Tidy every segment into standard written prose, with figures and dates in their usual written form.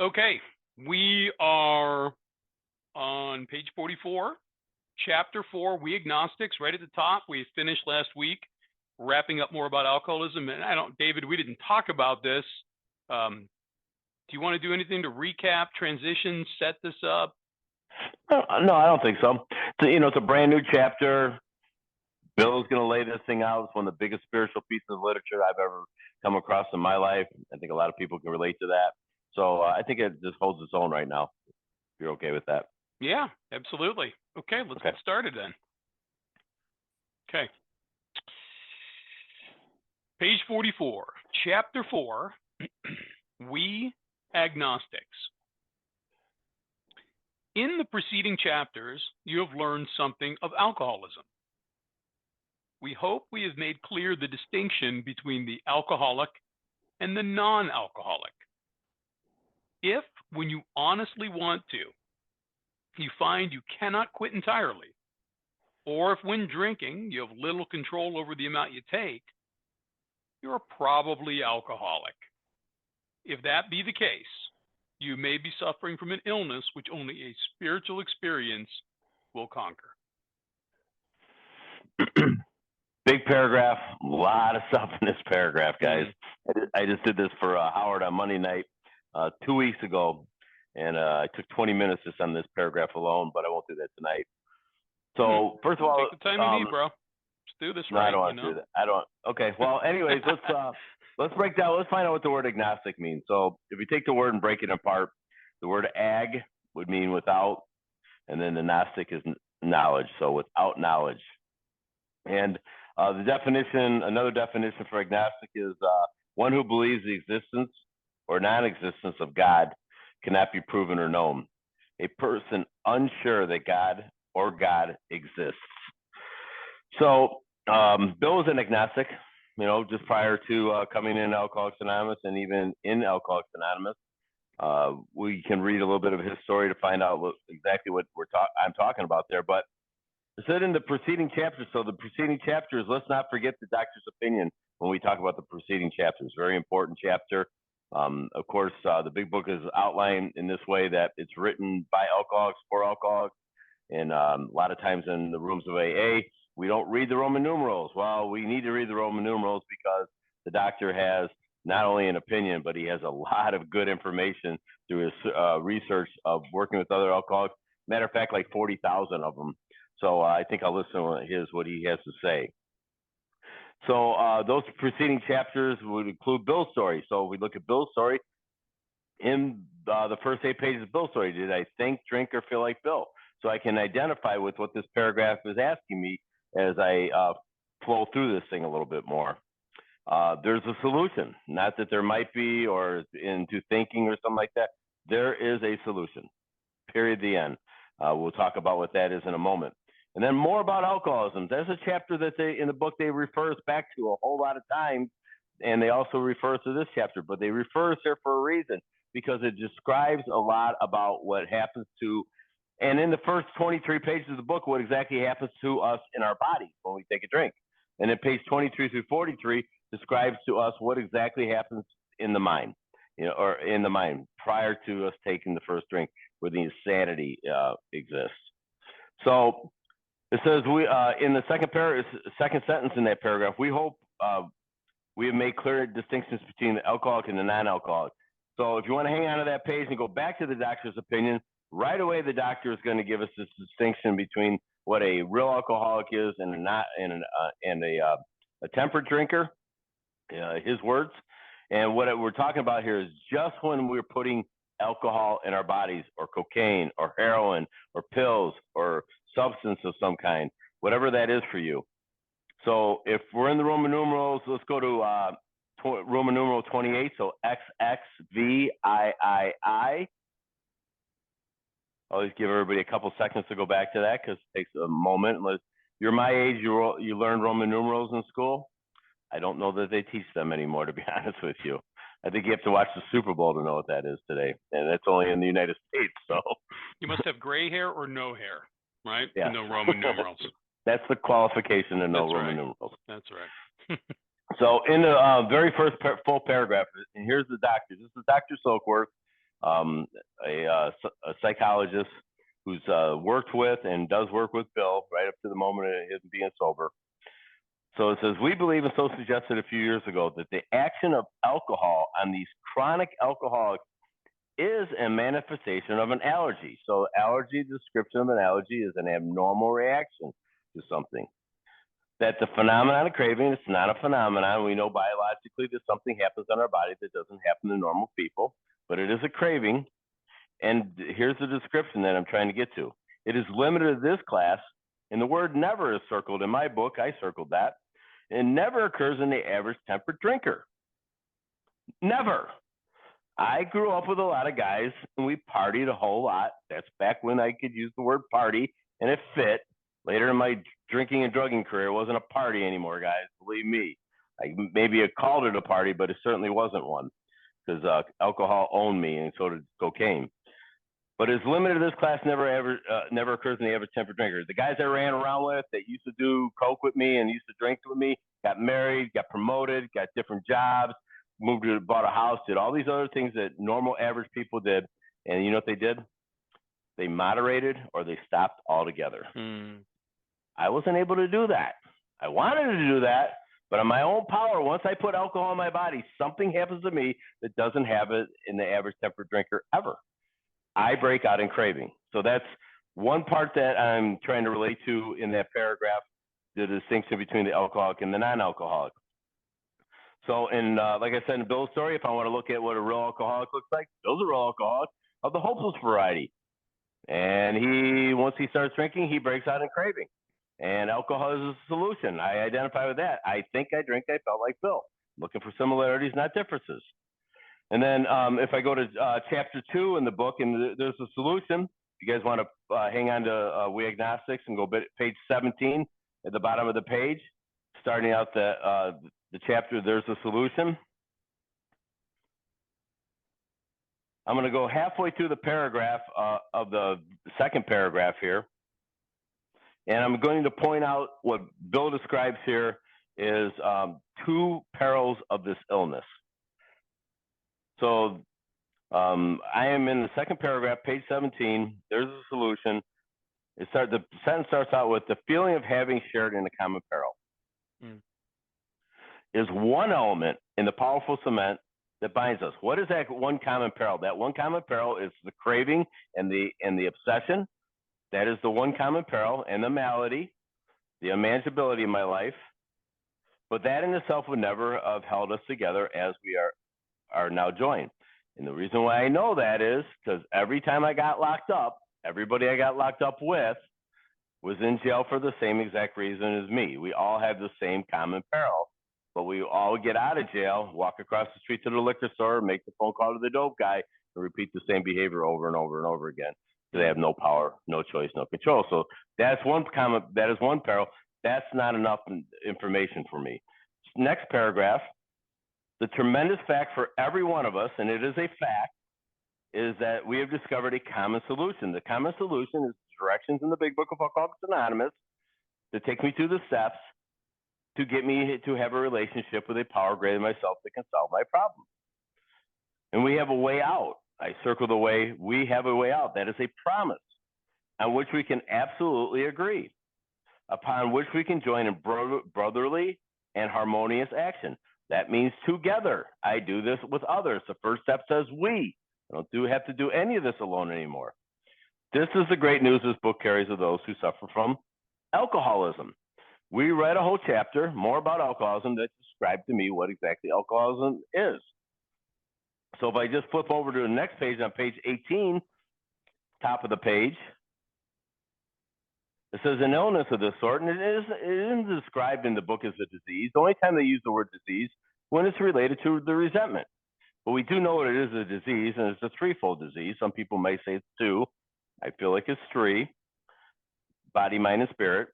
Okay, we are on page 44, chapter 4, We Agnostics, right at the top. We finished last week wrapping up more about alcoholism. And David, we didn't talk about this. Do you want to do anything to recap, transition, set this up? No, I don't think so. It's a brand new chapter. Bill's going to lay this thing out. It's one of the biggest spiritual pieces of literature I've ever come across in my life. I think a lot of people can relate to that. So I think it just holds its own right now. If you're okay with that. Yeah, absolutely. Okay, let's get started then. Okay. Page 44, chapter 4, We Agnostics. In the preceding chapters, you have learned something of alcoholism. We hope we have made clear the distinction between the alcoholic and the non-alcoholic. If, when you honestly want to, you find you cannot quit entirely, or if when drinking you have little control over the amount you take, you're probably alcoholic. If that be the case, you may be suffering from an illness which only a spiritual experience will conquer. Big paragraph, a lot of stuff in this paragraph, guys. I just did this for Howard on Monday night 2 weeks ago, and I took 20 minutes just on this paragraph alone, but I won't do that tonight. So first of all, take the time you need, bro. Let's do this right. I don't want to do that. I don't. Okay. Well, anyways, let's break down. Let's find out what the word agnostic means. So if you take the word and break it apart, the word ag would mean without, and then the gnostic is knowledge. So without knowledge. And the definition, another definition for agnostic is one who believes the existence or non-existence of God cannot be proven or known. A person unsure that God or God exists. So Bill was an agnostic, just prior to coming in Alcoholics Anonymous, and even in Alcoholics Anonymous. We can read a little bit of his story to find out exactly what I'm talking about there. But it said in the preceding chapters, so the preceding chapters, let's not forget the doctor's opinion when we talk about the preceding chapters. Very important chapter. Of course, the big book is outlined in this way that it's written by alcoholics for alcoholics. And a lot of times in the rooms of AA, we don't read the Roman numerals. Well, we need to read the Roman numerals because the doctor has not only an opinion, but he has a lot of good information through his research of working with other alcoholics. Matter of fact, like 40,000 of them. So I think I'll listen to what he has to say. So those preceding chapters would include Bill's story. So we look at Bill's story. In the first 8 pages of Bill's story, did I think, drink, or feel like Bill? So I can identify with what this paragraph is asking me as I flow through this thing a little bit more. There's a solution. Not that there might be or into thinking or something like that. There is a solution. Period. The end. We'll talk about what that is in a moment. And then more about alcoholism. There's a chapter that in the book they refer us back to a whole lot of times, and they also refer to this chapter, but they refer us here for a reason, because it describes a lot about what happens to, and in the first 23 pages of the book, what exactly happens to us in our bodies when we take a drink. And then page 23 through 43 describes to us what exactly happens in the mind, or in the mind prior to us taking the first drink, where the insanity exists. So it says in the second sentence in that paragraph, we hope we have made clear distinctions between the alcoholic and the non-alcoholic. So if you want to hang on to that page and go back to the doctor's opinion, right away the doctor is going to give us this distinction between what a real alcoholic is and a temperate drinker, his words. And what we're talking about here is just when we're putting alcohol in our bodies, or cocaine, or heroin, or pills, or substance of some kind, whatever that is for you. So if we're in the Roman numerals, let's go to Roman numeral 28. So XXVIII. Always give everybody a couple seconds to go back to that, because it takes a moment. You're my age, you learned Roman numerals in school. I don't know that they teach them anymore, to be honest with you. I think you have to watch the Super Bowl to know what that is today, and that's only in the United States. So you must have gray hair or no hair, right? Yeah. No Roman numerals. That's the qualification to know Roman numerals. That's right. So in the very first full paragraph, and here's the doctor. This is Dr. Silkworth. a psychologist who's worked with and does work with Bill right up to the moment of him being sober. So it says, we believe, and so suggested a few years ago, that the action of alcohol on these chronic alcoholics is a manifestation of an allergy. So allergy, description of an allergy is an abnormal reaction to something. That the phenomenon of craving, it's not a phenomenon. We know biologically that something happens in our body that doesn't happen to normal people, but it is a craving. And here's the description that I'm trying to get to. It is limited to this class, and the word never is circled in my book. I circled that. It never occurs in the average temperate drinker. Never. I grew up with a lot of guys, and we partied a whole lot. That's back when I could use the word party, and it fit. Later in my drinking and drugging career, it wasn't a party anymore, guys. Believe me. Maybe I called it a party, but it certainly wasn't one, because alcohol owned me, and so did cocaine. But it's limited to this class, never occurs in the average temperate drinker. The guys I ran around with that used to do coke with me and used to drink with me got married, got promoted, got different jobs, bought a house, did all these other things that normal average people did. And you know what they did? They moderated or they stopped altogether. I wasn't able to do that. I wanted to do that, but on my own power, once I put alcohol in my body, something happens to me that doesn't have it in the average temperate drinker ever. I break out in craving. So that's one part that I'm trying to relate to in that paragraph, the distinction between the alcoholic and the non-alcoholic. So like I said in Bill's story, if I want to look at what a real alcoholic looks like, Bill's a real alcoholic of the hopeless variety. And once he starts drinking, he breaks out in craving. And alcohol is a solution. I identify with that. I think I drink, I felt like Bill. Looking for similarities, not differences. And then if I go to chapter 2 in the book, and there's a solution. If you guys want to hang on to We Agnostics and go page 17 at the bottom of the page, starting out the chapter, there's a solution. I'm going to go halfway through the paragraph of the second paragraph here. And I'm going to point out what Bill describes here is 2 perils of this illness. So I am in the second paragraph, page 17. There's a solution. The sentence starts out with the feeling of having shared in a common peril. Is one element in the powerful cement that binds us. What is that one common peril? That one common peril is the craving and the obsession. That is the one common peril, and the malady, the unmanageability in my life. But that in itself would never have held us together as we are now joined. And the reason why I know that is because every time I got locked up, everybody I got locked up with was in jail for the same exact reason as me. We all have the same common peril, but we all get out of jail, walk across the street to the liquor store, make the phone call to the dope guy, and repeat the same behavior over and over and over again. They have no power, no choice, no control. So that is one peril. That's not enough information for me. Next paragraph. The tremendous fact for every one of us, and it is a fact, is that we have discovered a common solution. The common solution is directions in the Big Book of Alcoholics Anonymous to take me through the steps to get me to have a relationship with a power greater than myself that can solve my problem. And we have a way out. I circle the way. We have a way out. That is a promise on which we can absolutely agree, upon which we can join in brotherly and harmonious action. That means together. I do this with others. The first step says we. I don't have to do any of this alone anymore. This is the great news this book carries of those who suffer from alcoholism. We read a whole chapter more about alcoholism that described to me what exactly alcoholism is. So if I just flip over to the next page, on page 18, top of the page, it says an illness of this sort, and it isn't described in the book as a disease. The only time they use the word disease when it's related to the resentment. But we do know it is a disease, and it's a threefold disease. Some people may say it's 2. I feel like it's 3, body, mind, and spirit.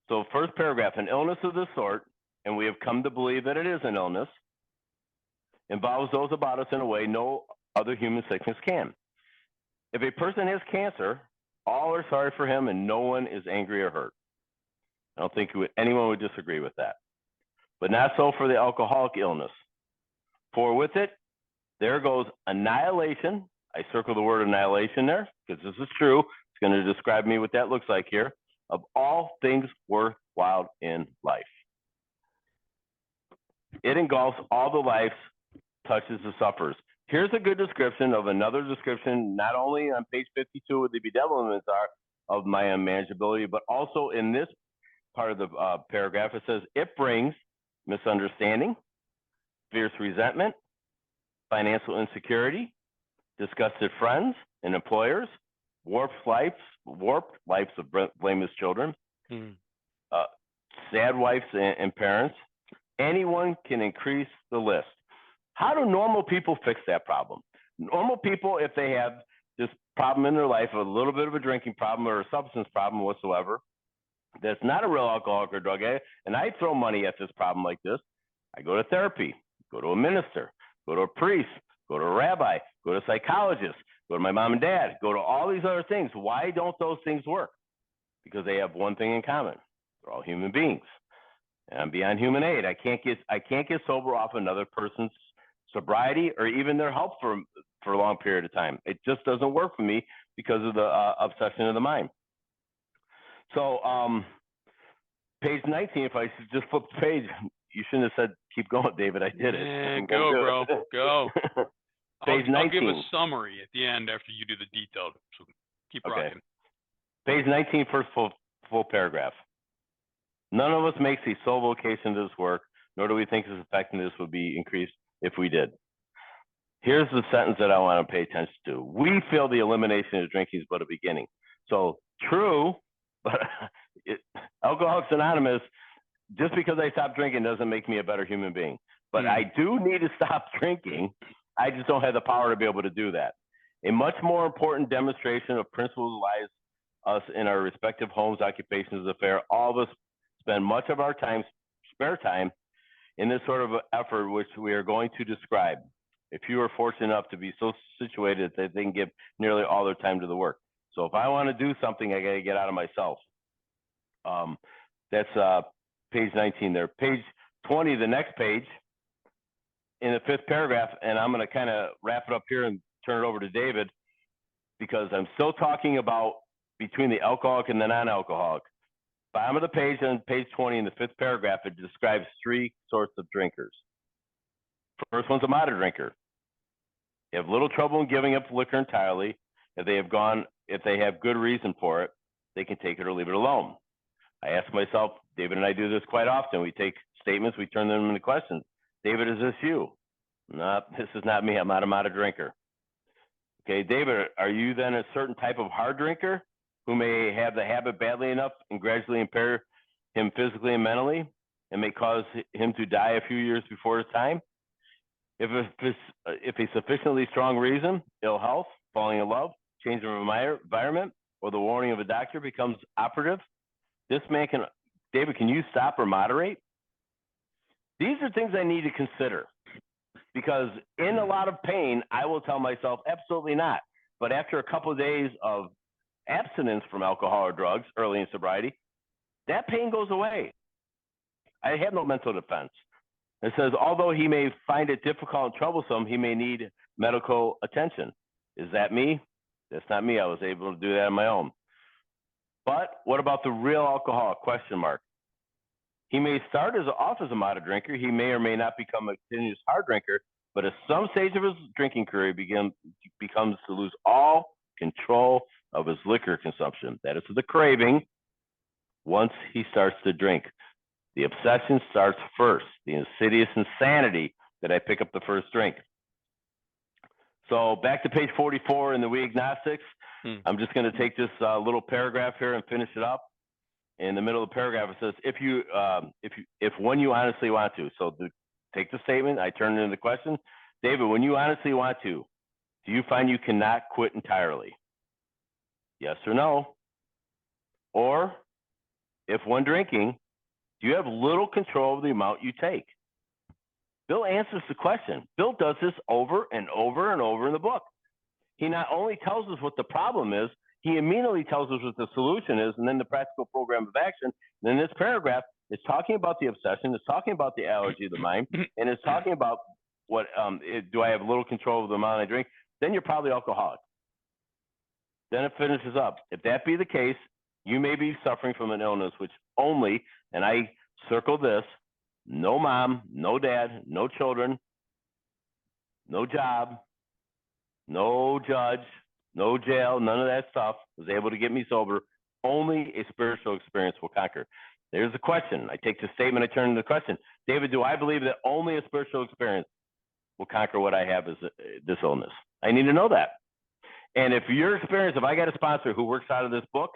So first paragraph, an illness of this sort, and we have come to believe that it is an illness, involves those about us in a way no other human sickness can. If a person has cancer, all are sorry for him and no one is angry or hurt. I don't think anyone would disagree with that. But not so for the alcoholic illness. For with it, There goes annihilation. I circle the word annihilation there because this is true. It's going to describe me what that looks like here. Of all things worthwhile in life. It engulfs all the lives, touches the sufferers. Here's a good description of another description, not only on page 52 where the bedevilments are of my unmanageability, but also in this part of the paragraph. It says, it brings misunderstanding, fierce resentment, financial insecurity, disgusted friends and employers, warped lives of blameless children, sad wives and parents. Anyone can increase the list. How do normal people fix that problem? Normal people, if they have this problem in their life, a little bit of a drinking problem or a substance problem whatsoever, that's not a real alcoholic or drug addict, and I throw money at this problem like this, I go to therapy, go to a minister, go to a priest, go to a rabbi, go to a psychologist, go to my mom and dad, go to all these other things. Why don't those things work? Because they have one thing in common. They're all human beings. And I'm beyond human aid. I can't get sober off another person's sobriety or even their help for a long period of time. It just doesn't work for me because of the obsession of the mind. So page 19, if I just flip the page, you shouldn't have said keep going, David. I did it. Yeah, go, bro. Go. Page 19. I'll give a summary at the end after you do the detailed. So keep rocking. Page 19, first full paragraph. None of us makes the sole vocation of this work, nor do we think its effectiveness would be increased if we did. Here's the sentence that I want to pay attention to. We feel the elimination of drinking is but a beginning. So true, but Alcoholics Anonymous, just because I stop drinking doesn't make me a better human being. But I do need to stop drinking. I just don't have the power to be able to do that. A much more important demonstration of principles lies us in our respective homes, occupations, affairs. All of us spend much of our time, spare time, in this sort of effort which we are going to describe. If you are fortunate enough to be so situated that they can give nearly all their time to the work. So if I want to do something, I got to get out of myself. That's page 19 there. Page 20, the next page, in the fifth paragraph, and I'm going to kind of wrap it up here and turn it over to David, because I'm still talking about between the alcoholic and the non-alcoholic. Bottom of the page on page 20 in the fifth paragraph, it describes three sorts of drinkers. First one's a moderate drinker. They have little trouble in giving up liquor entirely. If they have good reason for it, they can take it or leave it alone. I ask myself, David and I do this quite often. We take statements, we turn them into questions. David, is this you? No, this is not me. I'm not a moderate drinker. Okay, David, are you then a certain type of hard drinker who may have the habit badly enough and gradually impair him physically and mentally and may cause him to die a few years before his time? If a sufficiently strong reason, ill health, falling in love, change of environment, or the warning of a doctor becomes operative, this man can, David, can you stop or moderate? These are things I need to consider, because in a lot of pain, I will tell myself, absolutely not. But after a couple of days of abstinence from alcohol or drugs early in sobriety, that pain goes away. I have no mental defense. It says, although he may find it difficult and troublesome, he may need medical attention. Is that me? That's not me. I was able to do that on my own. But what about the real alcoholic? Question mark. He may start off as a moderate drinker. He may or may not become a continuous hard drinker, but at some stage of his drinking career, becomes to lose all control of his liquor consumption. That is the craving once he starts to drink. The obsession starts first, the insidious insanity that I pick up the first drink. So back to page 44 in the We Agnostics. I'm just going to take this little paragraph here and finish it up. In the middle of the paragraph, it says, if when you honestly want to. So take the statement, I turn it into the question. David, when you honestly want to, do you find you cannot quit entirely? Yes or no? Or if when drinking, do you have little control of the amount you take? Bill answers the question. Bill does this over and over and over in the book. He not only tells us what the problem is, he immediately tells us what the solution is, and then the practical program of action. And in this paragraph, it's talking about the obsession, it's talking about the allergy of the mind, and it's talking about do I have little control of the amount I drink? Then you're probably alcoholic. Then it finishes up. If that be the case, you may be suffering from an illness which only, and I circle this, no mom, no dad, no children, no job, no judge, no jail, none of that stuff was able to get me sober. Only a spiritual experience will conquer. There's a question. I take the statement, I turn to the question. David, do I believe that only a spiritual experience will conquer what I have as this illness? I need to know that. And if your experience, if I got a sponsor who works out of this book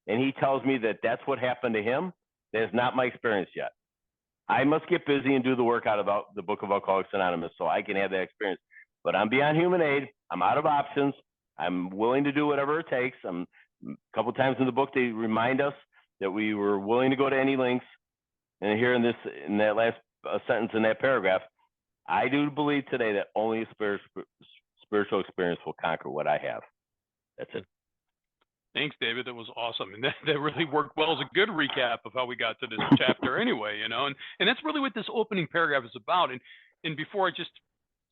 and he tells me that that's what happened to him, that is not my experience yet. I must get busy and do the work out of the book of Alcoholics Anonymous so I can have that experience. But I'm beyond human aid. I'm out of options. I'm willing to do whatever it takes. A couple times in the book, they remind us that we were willing to go to any lengths. And here in that last sentence in that paragraph, I do believe today that only a spiritual experience will conquer what I have. That's it. Thanks, David. That was awesome. And that really worked well as a good recap of how we got to this chapter anyway, and that's really what this opening paragraph is about. And before I just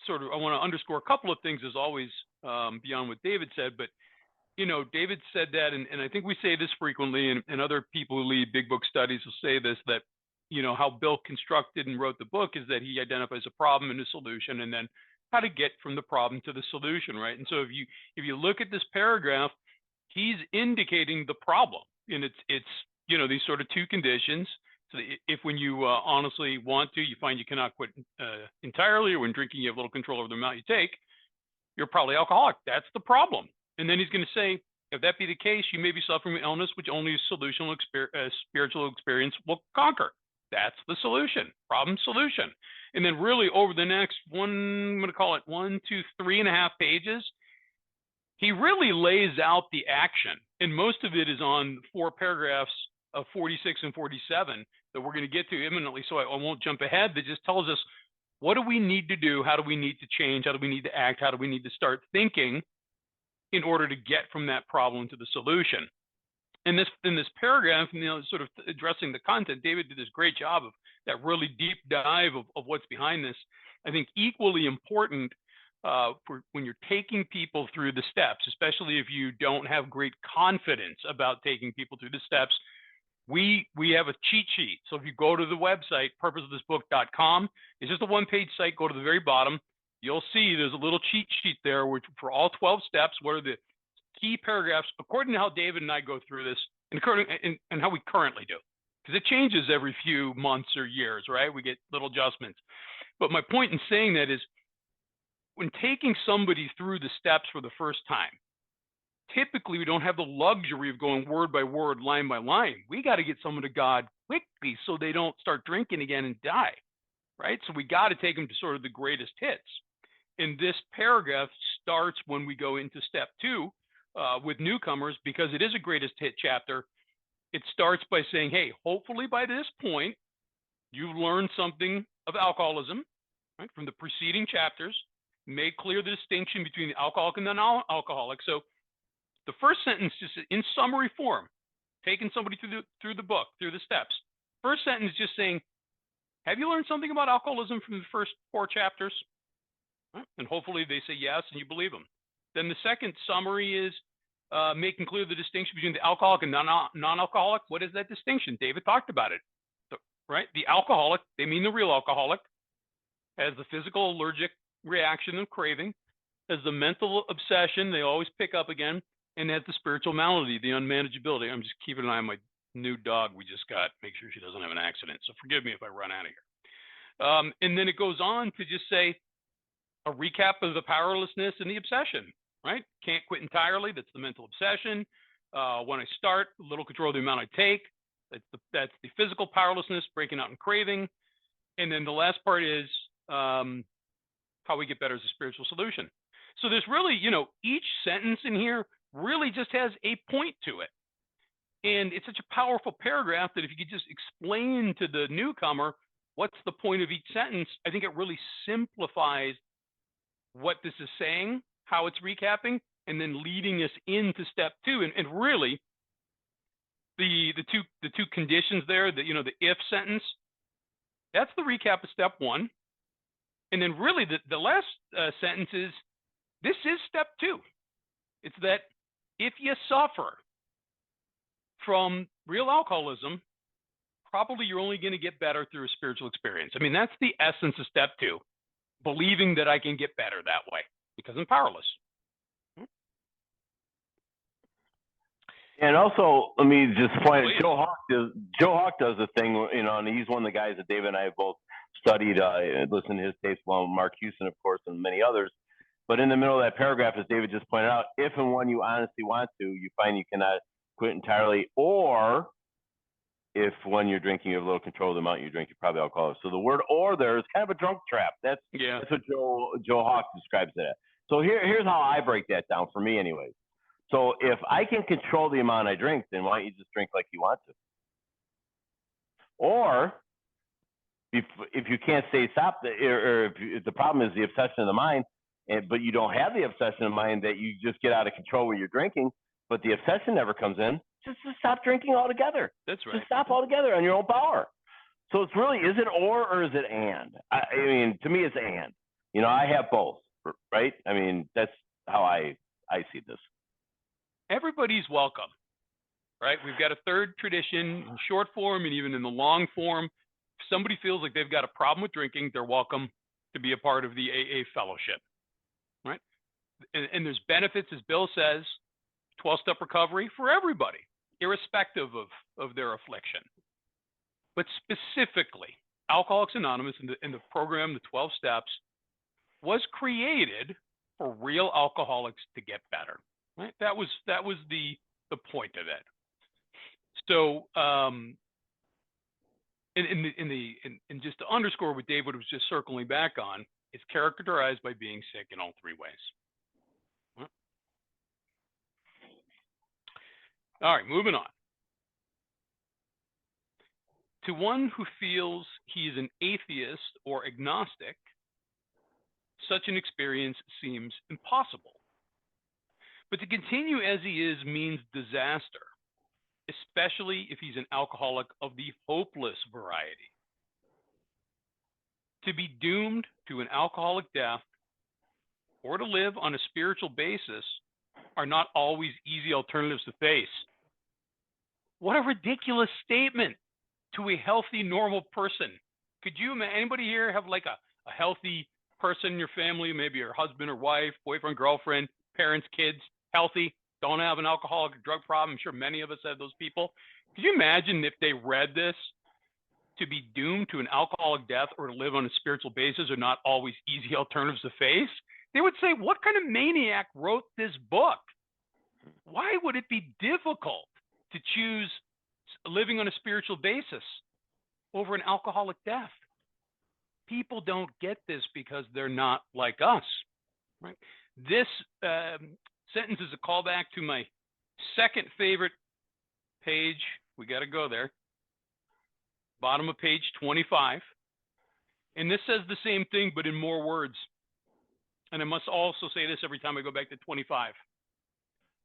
I want to underscore a couple of things as always, beyond what David said, but David said that, and I think we say this frequently, and other people who lead big book studies will say this, that, how Bill constructed and wrote the book is that he identifies a problem and a solution, and then how to get from the problem to the solution, right? And so if you look at this paragraph, he's indicating the problem, and it's these sort of two conditions. So if when you honestly want to, you find you cannot quit entirely, or when drinking you have little control over the amount you take, you're probably alcoholic. That's the problem. And then he's going to say, if that be the case, you may be suffering from illness which only a spiritual experience will conquer. That's the solution, problem solution. And then really over the next I'm going to call it 1, 2, 3.5 pages, he really lays out the action. And most of it is on 4 paragraphs of 46 and 47 that we're going to get to imminently. So I won't jump ahead. That just tells us, what do we need to do? How do we need to change? How do we need to act? How do we need to start thinking in order to get from that problem to the solution? In this paragraph, sort of addressing the content, David did this great job of that really deep dive of what's behind this. I think equally important for when you're taking people through the steps, especially if you don't have great confidence about taking people through the steps, we have a cheat sheet. So if you go to the website, purposeofthisbook.com, it's just a one-page site. Go to the very bottom. You'll see there's a little cheat sheet there which for all 12 steps, what are the key paragraphs according to how David and I go through this and how we currently do. Because it changes every few months or years, right? We get little adjustments. But my point in saying that is, when taking somebody through the steps for the first time, typically we don't have the luxury of going word by word, line by line. We got to get someone to God quickly so they don't start drinking again and die, right? So we got to take them to sort of the greatest hits. And this paragraph starts when we go into step 2 with newcomers, because it is a greatest hit chapter. It starts by saying, hey, hopefully by this point, you've learned something of alcoholism, right, from the preceding chapters, made clear the distinction between the alcoholic and the non-alcoholic. So the first sentence, just in summary form, taking somebody through the book, through the steps. First sentence just saying, have you learned something about alcoholism from the first 4 chapters? Right? And hopefully they say yes, and you believe them. Then the second summary is making clear the distinction between the alcoholic and non-alcoholic. What is that distinction? David talked about it, right? The alcoholic, they mean the real alcoholic, has the physical allergic reaction of craving, has the mental obsession they always pick up again, and has the spiritual malady, the unmanageability. I'm just keeping an eye on my new dog we just got, make sure she doesn't have an accident. So forgive me if I run out of here. And then it goes on to just say a recap of the powerlessness and the obsession, right? Can't quit entirely. That's the mental obsession. When I start, little control of the amount I take. That's the physical powerlessness, breaking out in craving. And then the last part is how we get better as a spiritual solution. So there's really, each sentence in here really just has a point to it. And it's such a powerful paragraph that if you could just explain to the newcomer what's the point of each sentence, I think it really simplifies what this is saying, how it's recapping, and then leading us into step 2. And really, the two conditions there, the if sentence, that's the recap of step 1. And then really the last sentence is, this is step 2. It's that if you suffer from real alcoholism, probably you're only going to get better through a spiritual experience. I mean, that's the essence of step 2, believing that I can get better that way because I'm powerless. And also, let me just point out, Joe Hawk does a thing, and he's one of the guys that David and I have both studied, listened to his tapes, along with Mark Houston, of course, and many others. But in the middle of that paragraph, as David just pointed out, if and when you honestly want to, you find you cannot quit entirely, or if when you're drinking, you have a little control of the amount you drink, you're probably alcoholic. So the word "or" there is kind of a drunk trap. That's what Joe Hawk describes it as. So here's how I break that down for me, anyways. So if I can control the amount I drink, then why don't you just drink like you want to? Or if you can't stop, or if the problem is the obsession of the mind, but you don't have the obsession of mind that you just get out of control when you're drinking, but the obsession never comes in, just stop drinking altogether. That's right. Just stop altogether on your own power. So it's really, is it or is it and? I mean, to me, it's and. I have both, right? I mean, that's how I see this. Everybody's welcome, right? We've got a third tradition in short form and even in the long form. If somebody feels like they've got a problem with drinking, they're welcome to be a part of the AA fellowship, right? And there's benefits, as Bill says, 12-step recovery for everybody, irrespective of their affliction. But specifically, Alcoholics Anonymous and the program, the 12 Steps, was created for real alcoholics to get better. Right? That was the point of it. So, and just to underscore what David was just circling back on, it's characterized by being sick in all 3 ways. Right? All right, moving on. To one who feels he is an atheist or agnostic, such an experience seems impossible. But to continue as he is means disaster, especially if he's an alcoholic of the hopeless variety. To be doomed to an alcoholic death or to live on a spiritual basis are not always easy alternatives to face. What a ridiculous statement to a healthy, normal person. Could you, anybody here have like a healthy person in your family, maybe your husband or wife, boyfriend, girlfriend, parents, kids, healthy, don't have an alcoholic or drug problem? I'm sure many of us have those people. Could you imagine if they read this? To be doomed to an alcoholic death or to live on a spiritual basis are not always easy alternatives to face. They would say, what kind of maniac wrote this book? Why would it be difficult to choose living on a spiritual basis over an alcoholic death? People don't get this because they're not like us. Right? This sentence is a callback to my second favorite page. We got to go there. Bottom of page 25. And this says the same thing, but in more words. And I must also say this every time I go back to 25.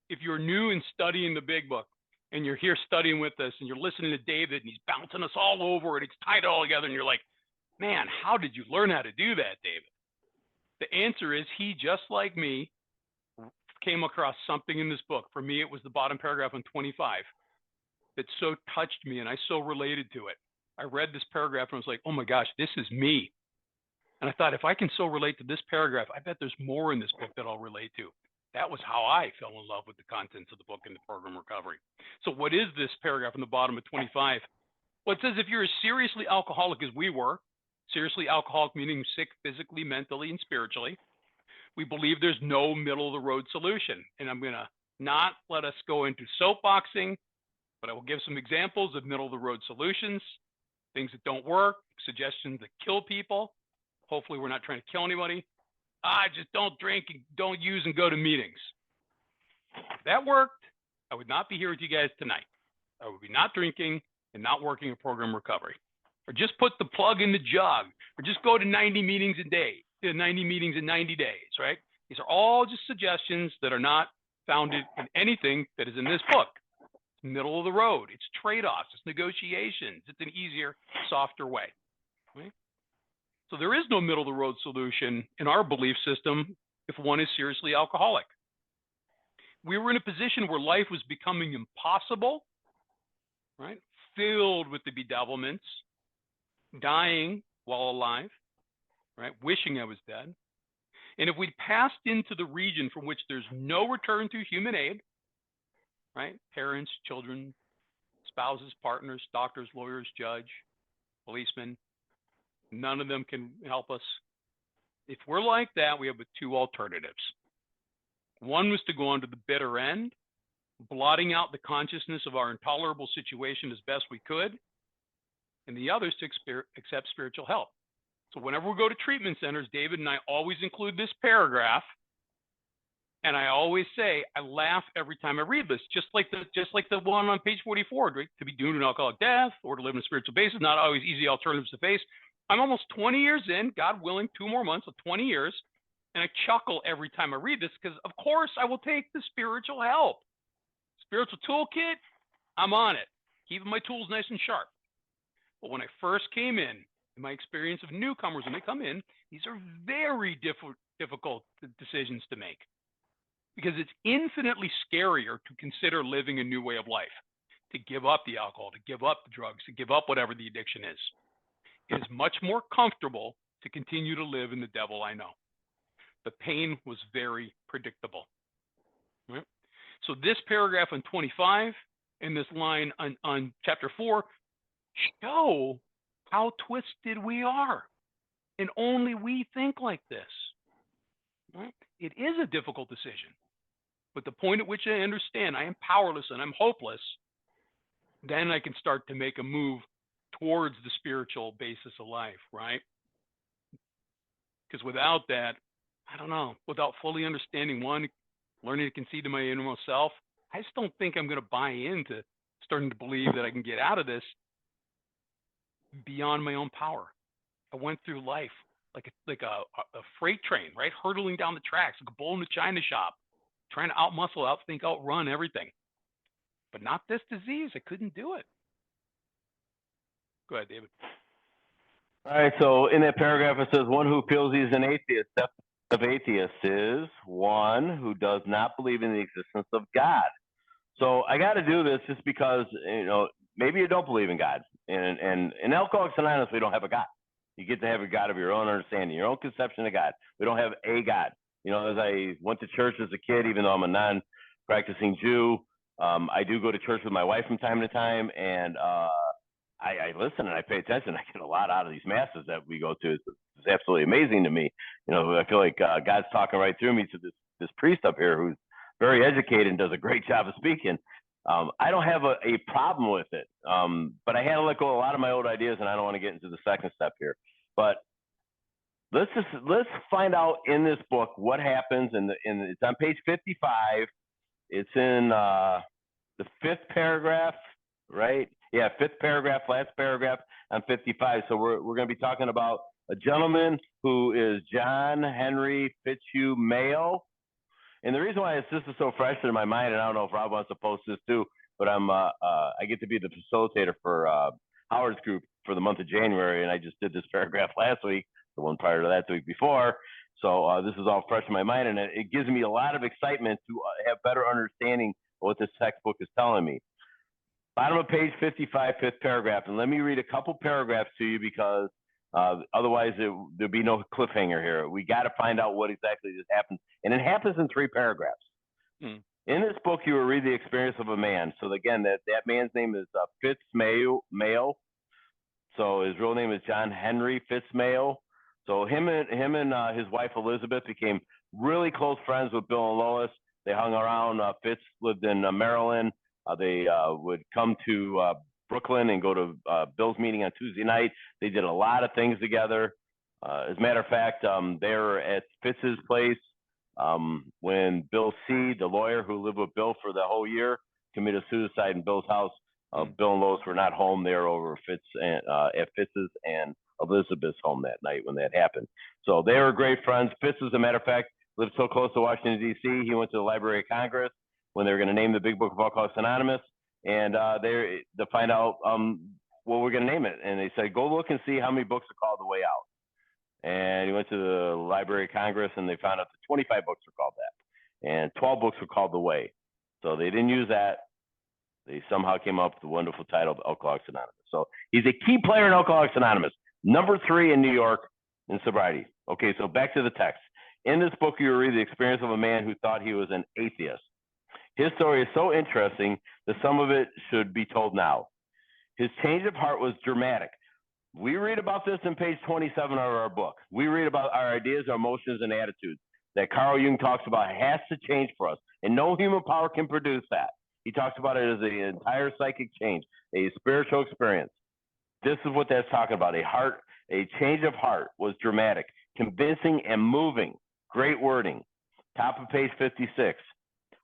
If you're new in studying the big book, and you're here studying with us, and you're listening to David, and he's bouncing us all over, and he's tied it all together, and you're like, man, how did you learn how to do that, David? The answer is he, just like me, came across something in this book. For me, it was the bottom paragraph on 25 that so touched me, and I so related to it. I read this paragraph, and I was like, oh my gosh, this is me. And I thought, if I can so relate to this paragraph, I bet there's more in this book that I'll relate to. That was how I fell in love with the contents of the book and the program recovery. So what is this paragraph on the bottom of 25? Well, it says if you're as seriously alcoholic as we were, seriously alcoholic meaning sick physically, mentally, and spiritually, we believe there's no middle-of-the-road solution. And I'm going to not let us go into soapboxing, but I will give some examples of middle-of-the-road solutions, things that don't work, suggestions that kill people. Hopefully we're not trying to kill anybody. Just don't drink, and don't use, and go to meetings. If that worked, I would not be here with you guys tonight. I would be not drinking and not working a program recovery. Or just put the plug in the jug, or just go to 90 meetings a day, 90 meetings in 90 days, right? These are all just suggestions that are not founded in anything that is in this book. It's middle of the road. It's trade-offs. It's negotiations. It's an easier, softer way. Right? So there is no middle of the road solution in our belief system if one is seriously alcoholic. We were in a position where life was becoming impossible, right? Filled with the bedevilments, dying while alive, right? Wishing I was dead. And if we'd passed into the region from which there's no return through human aid, right? Parents, children, spouses, partners, doctors, lawyers, judge, policemen, none of them can help us. If we're like that, we have two alternatives. One was to go on to the bitter end, blotting out the consciousness of our intolerable situation as best we could, and the other is to accept spiritual help. So whenever we go to treatment centers, David and I always include this paragraph, and I always say, I laugh every time I read this, just like the one on page 44, right? To be doomed to an alcoholic death or to live in a spiritual basis, not always easy alternatives to face. I'm almost 20 years in, God willing, 2 more months of 20 years, and I chuckle every time I read this because, of course, I will take the spiritual help. Spiritual toolkit, I'm on it, keeping my tools nice and sharp. But when I first came in my experience of newcomers, when they come in, these are very difficult decisions to make because it's infinitely scarier to consider living a new way of life, to give up the alcohol, to give up the drugs, to give up whatever the addiction is. It is much more comfortable to continue to live in the devil I know. The pain was very predictable. Right? So this paragraph on 25 and this line on chapter 4 show how twisted we are. And only we think like this. Right? It is a difficult decision. But the point at which I understand I am powerless and I'm hopeless, then I can start to make a move towards the spiritual basis of life, right? Because without that, I don't know, without fully understanding one, learning to concede to my innermost self, I just don't think I'm going to buy into starting to believe that I can get out of this beyond my own power. I went through life like a freight train, right? Hurtling down the tracks like a bull in a china shop, trying to outmuscle, outthink, outrun everything. But not this disease. I couldn't do it. Go ahead, David. All right, so in that paragraph it says one who feels he's an atheist. Definition of atheist is one who does not believe in the existence of God. So I got to do this just because, you know, maybe you don't believe in God. And in Alcoholics Anonymous, we don't have a God. You get to have a God of your own understanding, your own conception of God. We don't have a God. You know, as I went to church as a kid, even though I'm a non-practicing Jew, I do go to church with my wife from time to time, and I listen and I pay attention. I get a lot out of these masses that we go to. It's absolutely amazing to me. You know, I feel like God's talking right through me to this priest up here who's very educated and does a great job of speaking. I don't have a problem with it, but I had to let go of a lot of my old ideas, and I don't want to get into the second step here. But let's find out in this book what happens, and it's on page 55. It's in the 5th paragraph, right? Yeah, 5th paragraph, last paragraph on 55. So we're going to be talking about a gentleman who is John Henry Fitzhugh Mayo. And the reason why this is so fresh in my mind, and I don't know if Rob wants to post this too, but I get to be the facilitator for Howard's group for the month of January, and I just did this paragraph last week, the one prior to that the week before. So this is all fresh in my mind, and it gives me a lot of excitement to have better understanding of what this textbook is telling me. Bottom of page 55, 5th paragraph, and let me read a couple paragraphs to you because otherwise there'll be no cliffhanger here. We got to find out what exactly just happens, and it happens in 3 paragraphs. In this book, you will read the experience of a man. So again, that man's name is Fitz Mayo. So his real name is John Henry Fitz Mayo. So him and his wife Elizabeth became really close friends with Bill and Lois. They hung around. Fitz lived in Maryland. They would come to Brooklyn and go to Bill's meeting on Tuesday night. They did a lot of things together. As a matter of fact, they were at Fitz's place when Bill C., the lawyer who lived with Bill for the whole year, committed suicide in Bill's house. Bill and Lois were not home. They were over at Fitz's and Elizabeth's home that night when that happened. So they were great friends. Fitz, as a matter of fact, lived so close to Washington, D.C., he went to the Library of Congress when they were going to name the Big Book of Alcoholics Anonymous, and to find out what we're going to name it. And they said, go look and see how many books are called The Way Out. And he went to the Library of Congress, and they found out that 25 books were called that, and 12 books were called The Way. So they didn't use that. They somehow came up with the wonderful title of Alcoholics Anonymous. So he's a key player in Alcoholics Anonymous, number 3 in New York in sobriety. Okay, so back to the text. In this book, you will read the experience of a man who thought he was an atheist. His story is so interesting that some of it should be told now. His change of heart was dramatic. We read about this in page 27 of our book. We read about our ideas, our emotions, and attitudes that Carl Jung talks about has to change for us, and no human power can produce that. He talks about it as the entire psychic change, a spiritual experience. This is what that's talking about. A change of heart was dramatic, convincing, and moving. Great wording. Top of page 56.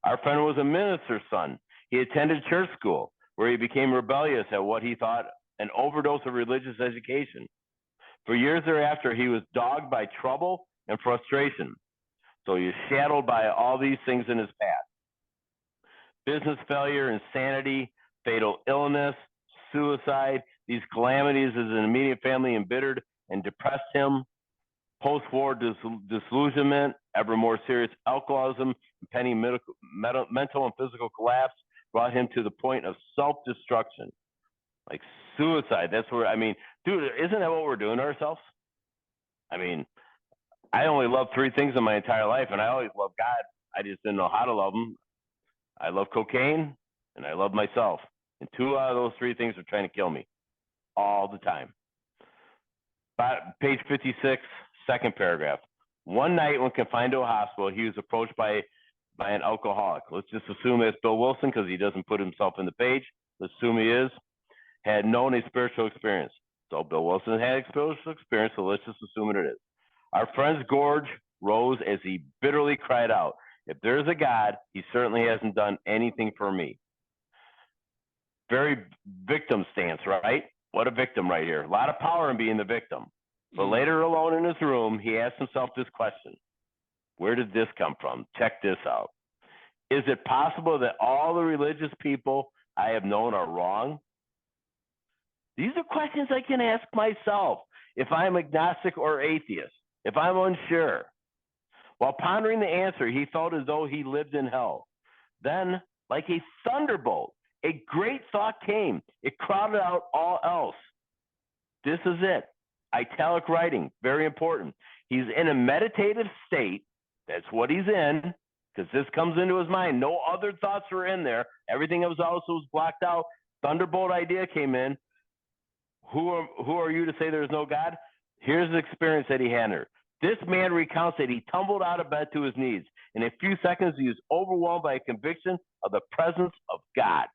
Our friend was a minister's son. He attended church school, where he became rebellious at what he thought an overdose of religious education. For years thereafter, he was dogged by trouble and frustration. So he was shadowed by all these things in his past. Business failure, insanity, fatal illness, suicide. These calamities as an immediate family embittered and depressed him. Post-war disillusionment, ever more serious alcoholism, impending mental and physical collapse brought him to the point of self-destruction. Like suicide. That's where, I mean, dude, isn't that what we're doing to ourselves? I mean, I only loved 3 things in my entire life, and I always loved God. I just didn't know how to love him. I love cocaine, and I love myself. And 2 out of those 3 things are trying to kill me all the time. Page 56, second paragraph. One night when confined to a hospital, he was approached by an alcoholic. Let's just assume it's Bill Wilson because he doesn't put himself in the page. Let's assume he is. Had known a spiritual experience. So Bill Wilson had a spiritual experience, so let's just assume it is. Our friend's gorge rose as he bitterly cried out, if there's a God, he certainly hasn't done anything for me. Very victim stance, right? What a victim right here. A lot of power in being the victim. But later alone in his room, he asked himself this question. Where did this come from? Check this out. Is it possible that all the religious people I have known are wrong? These are questions I can ask myself if I'm agnostic or atheist, if I'm unsure. While pondering the answer, he felt as though he lived in hell. Then, like a thunderbolt, a great thought came. It crowded out all else. This is it. Italic writing, very important. He's in a meditative state. That's what he's in, because this comes into his mind. No other thoughts were in there. Everything else also was blocked out. Thunderbolt idea came in. Who are you to say there's no God? Here's the experience that he had. This man recounts that he tumbled out of bed to his knees. In a few seconds, he was overwhelmed by a conviction of the presence of God.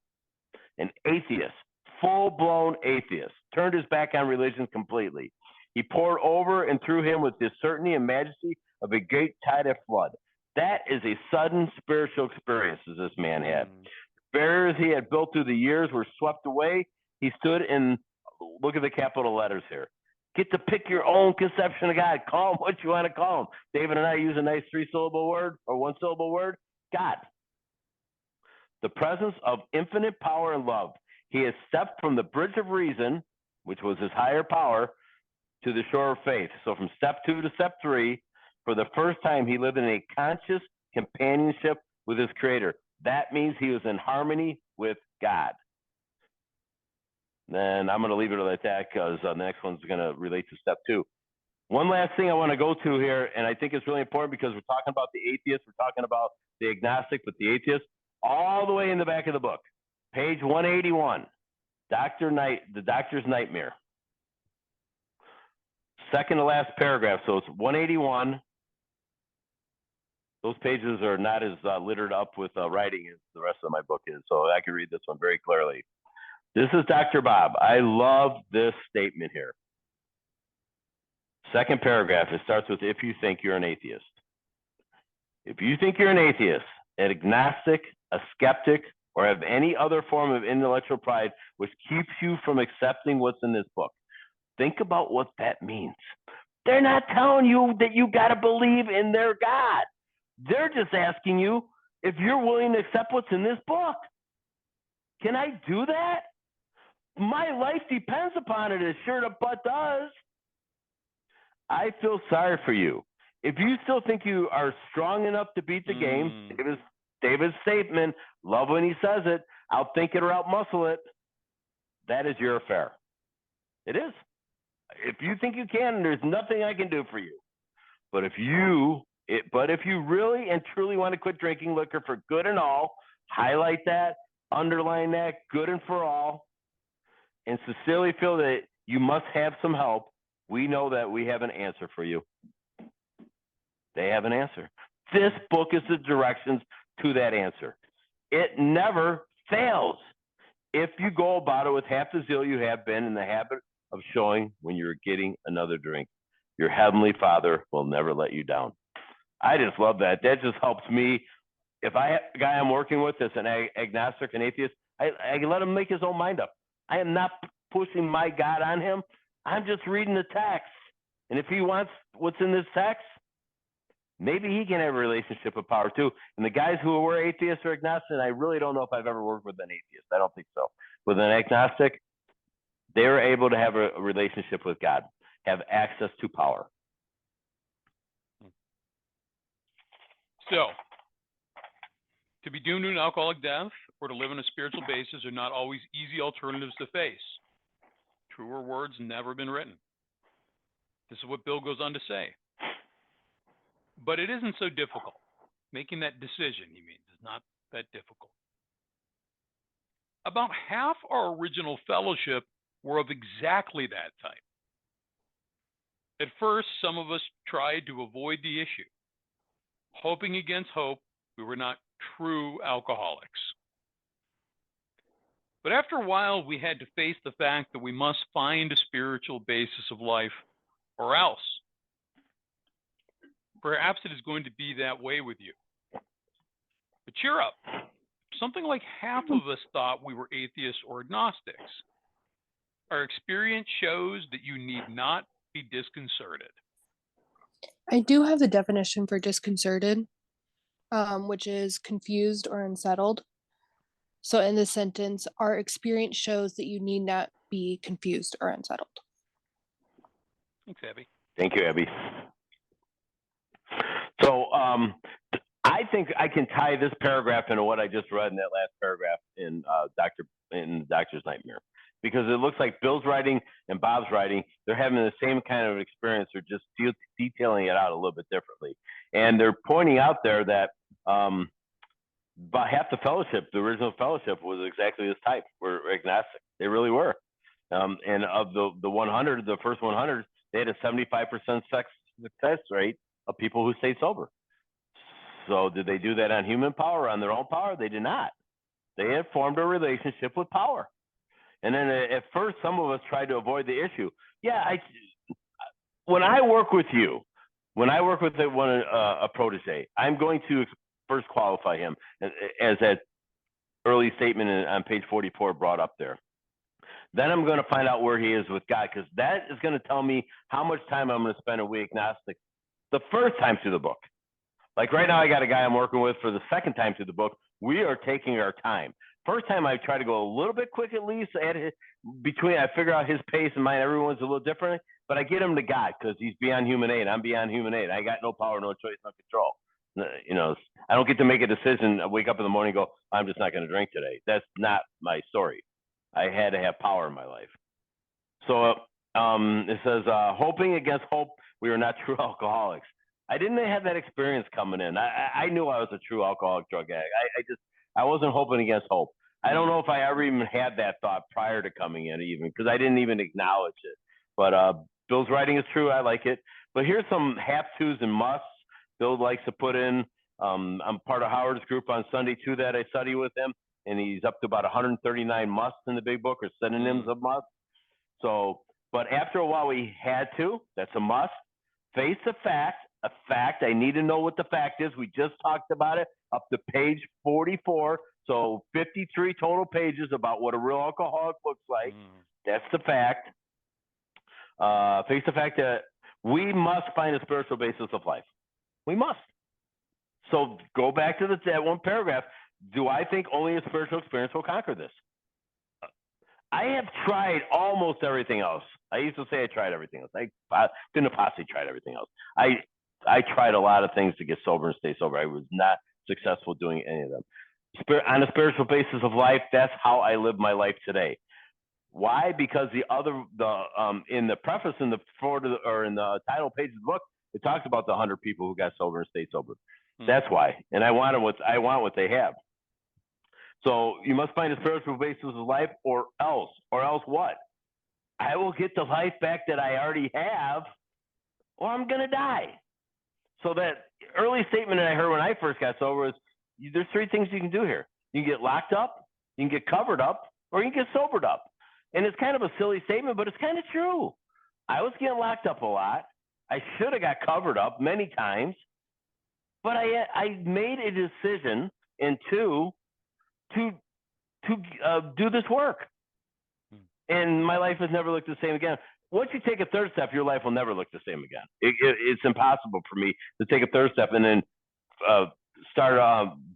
An atheist, full-blown atheist, turned his back on religion completely. He poured over and through him with the certainty and majesty of a great tide of flood. That is a sudden spiritual experience that this man had. Barriers he had built through the years were swept away. He stood in, look at the capital letters here. Get to pick your own conception of God. Call him what you want to call him. David and I use a nice 3-syllable word or 1-syllable word. God. The presence of infinite power and love. He has stepped from the bridge of reason, which was his higher power, to the shore of faith. So from step 2 to step 3, for the first time, he lived in a conscious companionship with his creator. That means he was in harmony with God. Then I'm going to leave it like that because the next one's going to relate to step 2. One last thing I want to go to here, and I think it's really important because we're talking about the atheist, we're talking about the agnostic, but the atheist, all the way in the back of the book, page 181, the doctor's nightmare. Second to last paragraph, so it's 181. Those pages are not as littered up with writing as the rest of my book is, so I can read this one very clearly. This is Dr. Bob. I love this statement here. Second paragraph, it starts with, if you think you're an atheist. If you think you're an atheist, an agnostic, a skeptic, or have any other form of intellectual pride which keeps you from accepting what's in this book, think about what that means. They're not telling you that you got to believe in their God. They're just asking you if you're willing to accept what's in this book. Can I do that? My life depends upon it, as sure the butt does. I feel sorry for you. If you still think you are strong enough to beat the game, David's statement, love when he says it, outthink it or outmuscle it, that is your affair. It is. If you think you can, there's nothing I can do for you. But if you really and truly want to quit drinking liquor for good and all, highlight that, underline that, good and for all, and sincerely feel that you must have some help, we know that we have an answer for you. They have an answer. This book is the directions to that answer. It never fails if you go about it with half the zeal you have been in the habit of showing when you're getting another drink. Your Heavenly Father will never let you down. I just love that. That just helps me. If I have a guy I'm working with that's an agnostic, an atheist, I let him make his own mind up. I am not pushing my God on him. I'm just reading the text. And if he wants what's in this text, maybe he can have a relationship with power too. And the guys who were atheists or agnostic, I really don't know if I've ever worked with an atheist. I don't think so. With an agnostic, they're able to have a relationship with God, have access to power. So, to be doomed to an alcoholic death or to live on a spiritual basis are not always easy alternatives to face. Truer words never been written. This is what Bill goes on to say. But it isn't so difficult. Making that decision, he means, is not that difficult. About half our original fellowship were of exactly that type. At first, some of us tried to avoid the issue. Hoping against hope, we were not true alcoholics. But after a while, we had to face the fact that we must find a spiritual basis of life, or else. Perhaps it is going to be that way with you. But cheer up. Something like half of us thought we were atheists or agnostics. Our experience shows that you need not be disconcerted. I do have the definition for disconcerted, which is confused or unsettled. So in this sentence, our experience shows that you need not be confused or unsettled. Thanks, Abby. Thank you, Abby. So I think I can tie this paragraph into what I just read in that last paragraph in Doctor's Nightmare, because it looks like Bill's writing and Bob's writing, they're having the same kind of experience. They're just detailing it out a little bit differently. And they're pointing out there that about half the fellowship, the original fellowship, was exactly this type. Were agnostic. They really were. And of the 100, the first 100, they had a 75% success rate of people who stayed sober. So did they do that on human power or on their own power? They did not. They had formed a relationship with power. And then at first, some of us tried to avoid the issue. Yeah, when I work with you, when I work with a protege, I'm going to first qualify him as that early statement on page 44 brought up there. Then I'm going to find out where he is with God, because that is going to tell me how much time I'm going to spend a week agnostic the first time through the book. Like right now, I got a guy I'm working with for the second time through the book. We are taking our time. First time I try to go a little bit quick at least. I figure out his pace and mine. Everyone's a little different, but I get him to God because he's beyond human aid. I'm beyond human aid. I got no power, no choice, no control. You know, I don't get to make a decision. I wake up in the morning and go, I'm just not going to drink today. That's not my story. I had to have power in my life. So it says, hoping against hope, we are not true alcoholics. I didn't have that experience coming in. I knew I was a true alcoholic drug addict. I wasn't hoping against hope. I don't know if I ever even had that thought prior to coming in, even because I didn't even acknowledge it. But Bill's writing is true. I like it. But here's some have-tos and musts Bill likes to put in. I'm part of Howard's group on Sunday too that I study with him, and he's up to about 139 musts in the big book, or synonyms of must. So, but after a while we had to. That's a must. Face a fact. A fact. I need to know what the fact is. We just talked about it up to page 44. So 53 total pages about what a real alcoholic looks like. That's the fact. Face the fact that we must find a spiritual basis of life. We must. So go back to that one paragraph. Do I think only a spiritual experience will conquer this? I have tried almost everything else. I used to say I tried everything else. I couldn't have possibly tried everything else. I tried a lot of things to get sober and stay sober. I was not successful doing any of them. On a spiritual basis of life, that's how I live my life today. Why? Because in the preface in the in the title page of the book, it talks about the 100 people who got sober and stayed sober. That's why. And I want what they have. So you must find a spiritual basis of life, or else what? I will get the life back that I already have, or I'm gonna die. So that early statement that I heard when I first got sober was, there's three things you can do here. You can get locked up, you can get covered up, or you can get sobered up. And it's kind of a silly statement, but it's kind of true. I was getting locked up a lot. I should have got covered up many times, but I made a decision to do this work. And my life has never looked the same again. Once you take a third step, your life will never look the same again. It's impossible for me to take a third step and then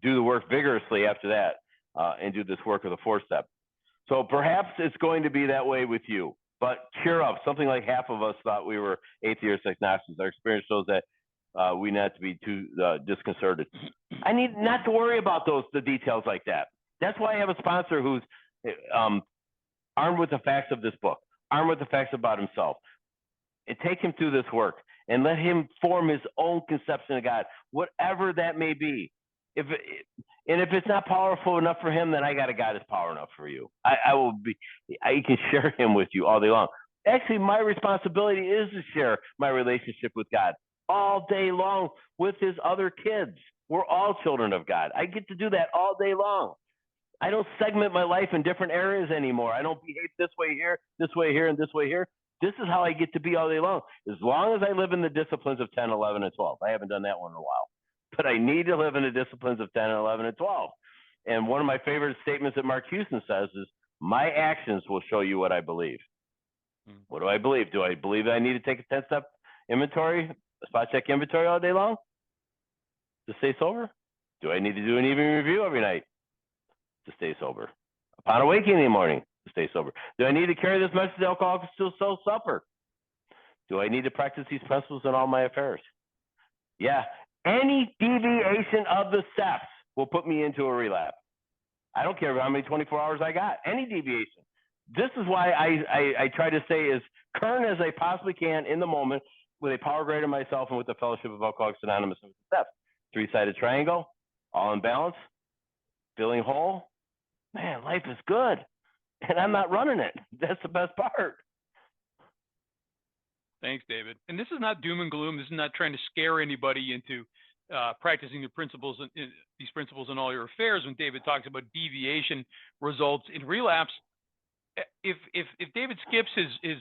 do the work vigorously after that and do this work of the fourth step. So perhaps it's going to be that way with you. But cheer up. Something like half of us thought we were atheist agnostics. Our experience shows that we not to be too disconcerted. I need not to worry about the details like that. That's why I have a sponsor who's armed with the facts of this book, armed with the facts about himself, and take him through this work and let him form his own conception of God, whatever that may be. If it's not powerful enough for him, then I got a God that's powerful enough for you. I can share him with you all day long. Actually, my responsibility is to share my relationship with God all day long with his other kids. We're all children of God. I get to do that all day long. I don't segment my life in different areas anymore. I don't behave this way here, and this way here. This is how I get to be all day long. As long as I live in the disciplines of 10, 11, and 12. I haven't done that one in a while. But I need to live in the disciplines of 10, 11, and 12. And one of my favorite statements that Mark Houston says is, my actions will show you what I believe. What do I believe? Do I believe that I need to take a 10-step inventory, a spot check inventory all day long to stay sober? Do I need to do an evening review every night to stay sober? Upon awakening in the morning to stay sober? Do I need to carry this message to alcoholics who still suffer? Do I need to practice these principles in all my affairs? Yeah. Any deviation of the steps will put me into a relapse. I don't care how many 24 hours I got. Any deviation. This is why I try to stay as current as I possibly can in the moment with a power greater than myself and with the Fellowship of Alcoholics Anonymous and with the steps. Three-sided triangle, all in balance, feeling whole. Man, life is good. And I'm not running it. That's the best part. Thanks, David. And this is not doom and gloom. This is not trying to scare anybody into practicing the principles, these principles in all your affairs. When David talks about deviation results in relapse, if David skips his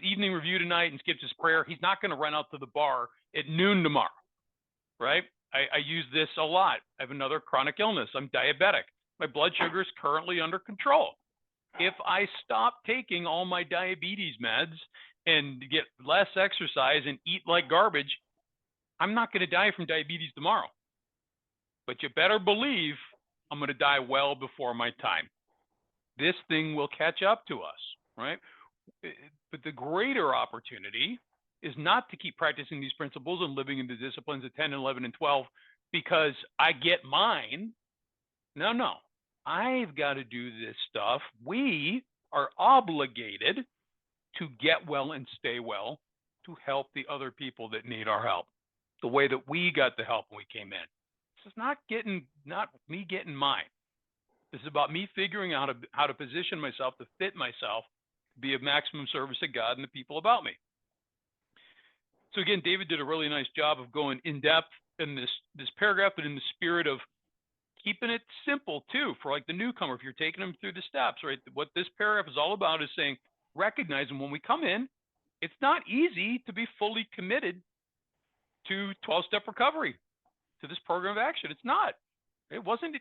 evening review tonight and skips his prayer, he's not going to run out to the bar at noon tomorrow, right? I use this a lot. I have another chronic illness. I'm diabetic. My blood sugar is currently under control. If I stop taking all my diabetes meds and get less exercise and eat like garbage, I'm not going to die from diabetes tomorrow. But you better believe I'm going to die well before my time. This thing will catch up to us, right? But the greater opportunity is not to keep practicing these principles and living in the disciplines of 10, 11, and 12 because I get mine. No. I've got to do this stuff. We are obligated to get well and stay well to help the other people that need our help the way that we got the help when we came in. This is not me getting mine. This is about me figuring out how to position myself to fit myself, to be of maximum service to God and the people about me. So again, David did a really nice job of going in depth in this paragraph, but in the spirit of keeping it simple too, for like the newcomer, if you're taking them through the steps, right? What this paragraph is all about is saying, recognizing when we come in, it's not easy to be fully committed to 12-step recovery, to this program of action. It's not. It wasn't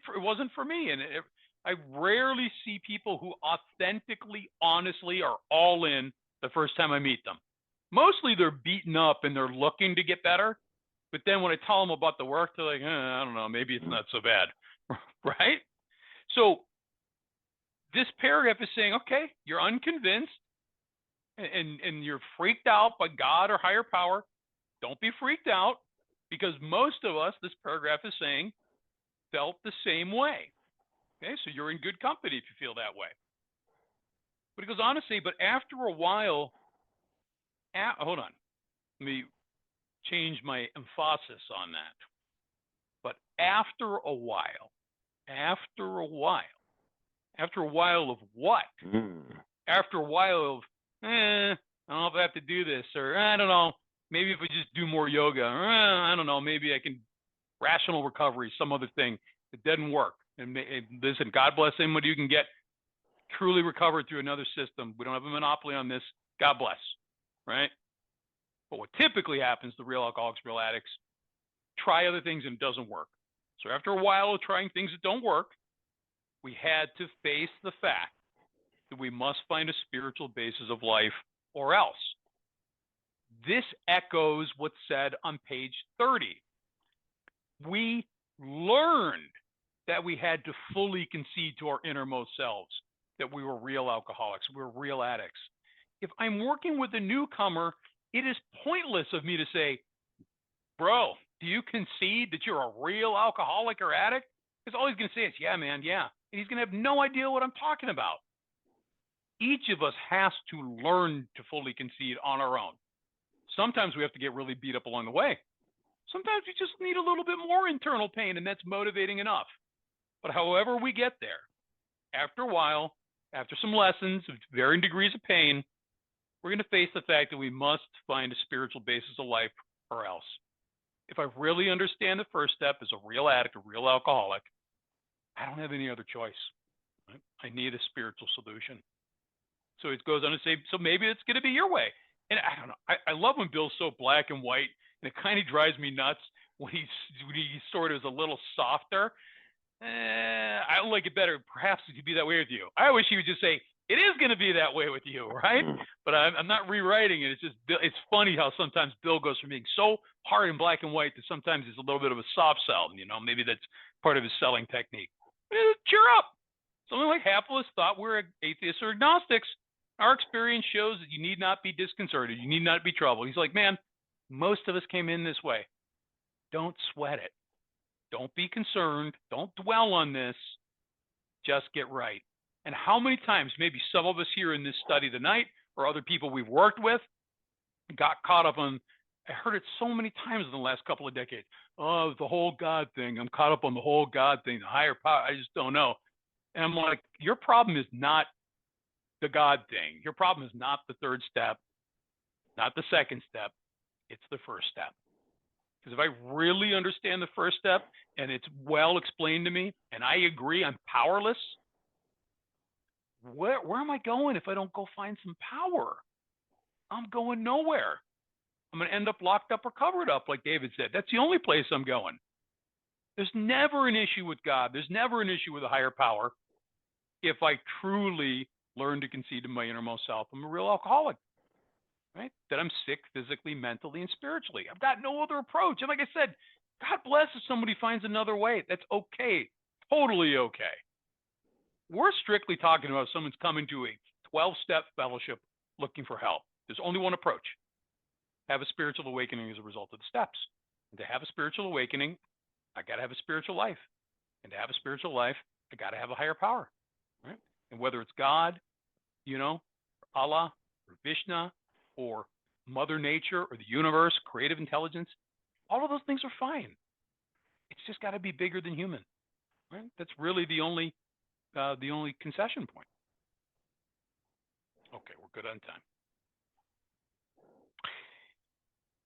for me. And I rarely see people who authentically, honestly are all in the first time I meet them. Mostly they're beaten up and they're looking to get better. But then when I tell them about the work, they're like, I don't know, maybe it's not so bad. Right? So this paragraph is saying, okay, you're unconvinced. and you're freaked out by God or higher power, don't be freaked out, because most of us, this paragraph is saying, felt the same way. Okay, so you're in good company if you feel that way. But it goes on to say, but after a while, hold on, let me change my emphasis on that. But after a while of what? After a while of, I don't know if I have to do this, or I don't know, maybe if we just do more yoga, or I don't know, maybe I can, rational recovery, some other thing. It didn't work. And listen, God bless anybody who can get truly recovered through another system. We don't have a monopoly on this. God bless, right? But what typically happens to real alcoholics, real addicts, try other things and it doesn't work. So after a while of trying things that don't work, we had to face the fact that we must find a spiritual basis of life or else. This echoes what's said on page 30. We learned that we had to fully concede to our innermost selves that we were real alcoholics, we were real addicts. If I'm working with a newcomer, it is pointless of me to say, bro, do you concede that you're a real alcoholic or addict? Because all he's going to say is, yeah, man, yeah. And he's going to have no idea what I'm talking about. Each of us has to learn to fully concede on our own. Sometimes we have to get really beat up along the way. Sometimes we just need a little bit more internal pain, and that's motivating enough. But however we get there, after a while, after some lessons of varying degrees of pain, we're going to face the fact that we must find a spiritual basis of life or else. If I really understand the first step as a real addict, a real alcoholic, I don't have any other choice. Right? I need a spiritual solution. So it goes on to say, so maybe it's going to be your way. And I don't know. I love when Bill's so black and white, and it kind of drives me nuts when he sort of is a little softer. I like it better. Perhaps it could be that way with you. I wish he would just say, it is going to be that way with you, right? But I'm not rewriting it. It's just, it's funny how sometimes Bill goes from being so hard and black and white to sometimes it's a little bit of a soft sell. You know, maybe that's part of his selling technique. Cheer up. Something like half of us thought we're atheists or agnostics. Our experience shows that you need not be disconcerted. You need not be troubled. He's like, man, most of us came in this way. Don't sweat it. Don't be concerned. Don't dwell on this. Just get right. And how many times, maybe some of us here in this study tonight or other people we've worked with, got caught up on, I heard it so many times in the last couple of decades. Oh, the whole God thing. I'm caught up on the whole God thing, the higher power. I just don't know. And I'm like, your problem is not the God thing. Your problem is not the third step, not the second step. It's the first step. Because if I really understand the first step and it's well explained to me and I agree I'm powerless, where am I going if I don't go find some power? I'm going nowhere. I'm going to end up locked up or covered up, like David said. That's the only place I'm going. There's never an issue with God. There's never an issue with a higher power if I truly learn to concede to my innermost self. I'm a real alcoholic, right? That I'm sick physically, mentally, and spiritually. I've got no other approach. And like I said, God bless if somebody finds another way. That's okay. Totally okay. We're strictly talking about someone's coming to a 12-step fellowship looking for help. There's only one approach. Have a spiritual awakening as a result of the steps. And to have a spiritual awakening, I got to have a spiritual life. And to have a spiritual life, I got to have a higher power, right? And whether it's God, you know, or Allah, or Vishnu, or Mother Nature, or the universe, creative intelligence, all of those things are fine. It's just got to be bigger than human, right? That's really the only concession point. Okay, we're good on time.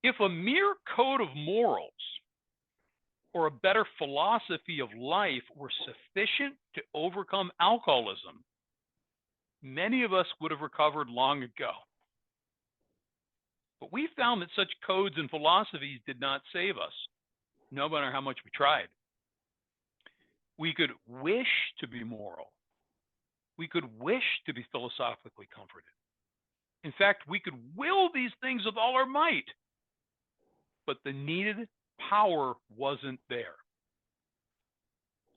If a mere code of morals or a better philosophy of life were sufficient to overcome alcoholism, many of us would have recovered long ago. But we found that such codes and philosophies did not save us, no matter how much we tried. We could wish to be moral. We could wish to be philosophically comforted. In fact, we could will these things with all our might. But the needed power wasn't there.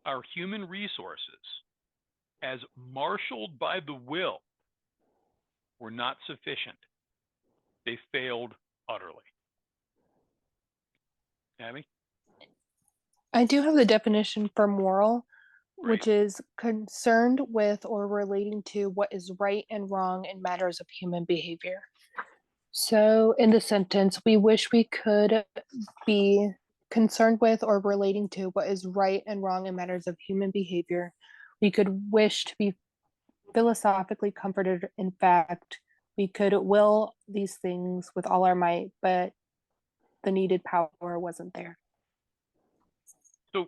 Our human resources, as marshaled by the will, were not sufficient. They failed utterly. Abby? I do have the definition for moral, Great. which is concerned with or relating to what is right and wrong in matters of human behavior. So, in the sentence, we wish we could be concerned with or relating to what is right and wrong in matters of human behavior. We could wish to be philosophically comforted. In fact, we could will these things with all our might, but the needed power wasn't there. So,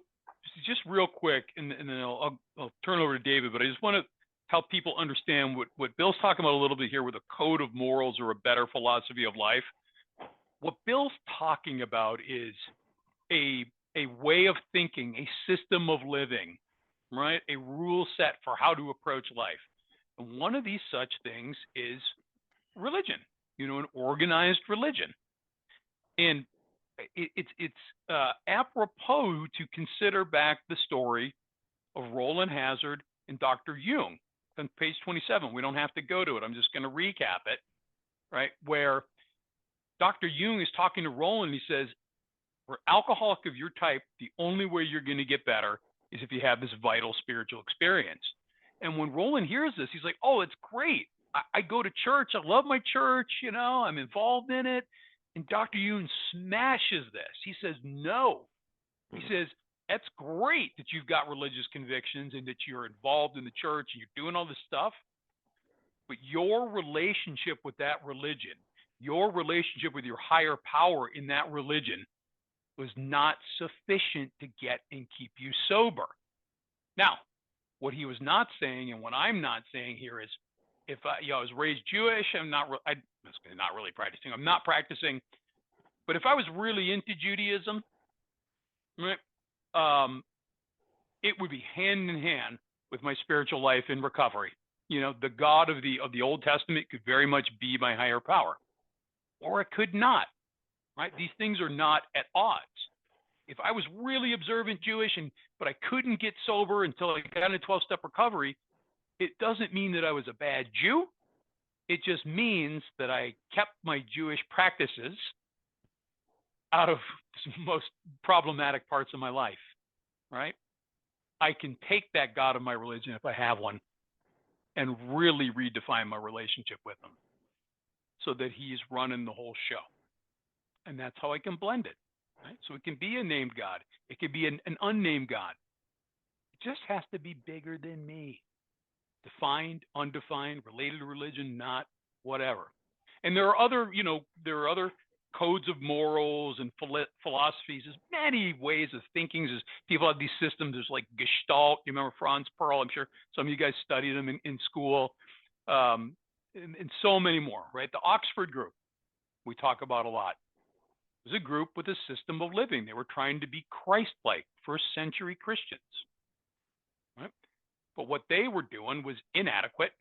just real quick, and then I'll turn it over to David, but I just want to help people understand what Bill's talking about a little bit here with a code of morals or a better philosophy of life. What Bill's talking about is a way of thinking, a system of living, right? A rule set for how to approach life. And one of these such things is religion, an organized religion. And it's apropos to consider back the story of Roland Hazard and Dr. Jung on page 27. We don't have to go to it. I'm just going to recap it, right? Where Dr. Jung is talking to Roland. He says, for alcoholic of your type, the only way you're going to get better is if you have this vital spiritual experience. And when Roland hears this, he's like, oh, it's great. I go to church. I love my church. I'm involved in it. And Dr. Jung smashes this. He says, no. He says, that's great that you've got religious convictions and that you're involved in the church and you're doing all this stuff. But your relationship with that religion, your relationship with your higher power in that religion was not sufficient to get and keep you sober. Now, what he was not saying, and what I'm not saying here is, if I was raised Jewish, I'm not really practicing. I'm not practicing. But if I was really into Judaism, right, it would be hand in hand with my spiritual life in recovery. The God of the Old Testament could very much be my higher power, or it could not. Right? These things are not at odds. If I was really observant Jewish, but I couldn't get sober until I got into 12-step recovery, it doesn't mean that I was a bad Jew. It just means that I kept my Jewish practices out of the most problematic parts of my life, right? I can take that God of my religion, if I have one, and really redefine my relationship with him so that he's running the whole show. And that's how I can blend it, right? So it can be a named God. It could be an unnamed God. It just has to be bigger than me. Defined, undefined, related to religion, not whatever. And there are other, codes of morals and philosophies. There's many ways of thinking. There's people have these systems. There's like Gestalt. You remember Franz Perl? I'm sure some of you guys studied them in school. And so many more, right? The Oxford group we talk about a lot. It was a group with a system of living. They were trying to be Christ-like, first-century Christians. Right? But what they were doing was inadequate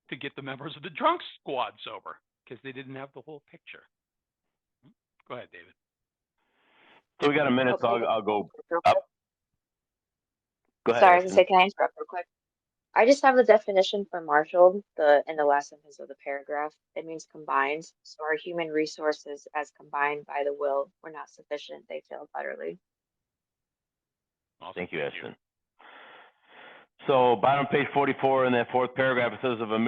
to get the members of the drunk squad sober because they didn't have the whole picture. Go ahead, David. So we got a minute, so I'll go up. Go ahead. Sorry, I was going to say, can I interrupt real quick? I just have the definition for marshaled in the last sentence of the paragraph. It means combined. So our human resources as combined by the will were not sufficient. They failed utterly. Awesome. Thank you, Ashton. So bottom page 44 in that fourth paragraph, it says, of a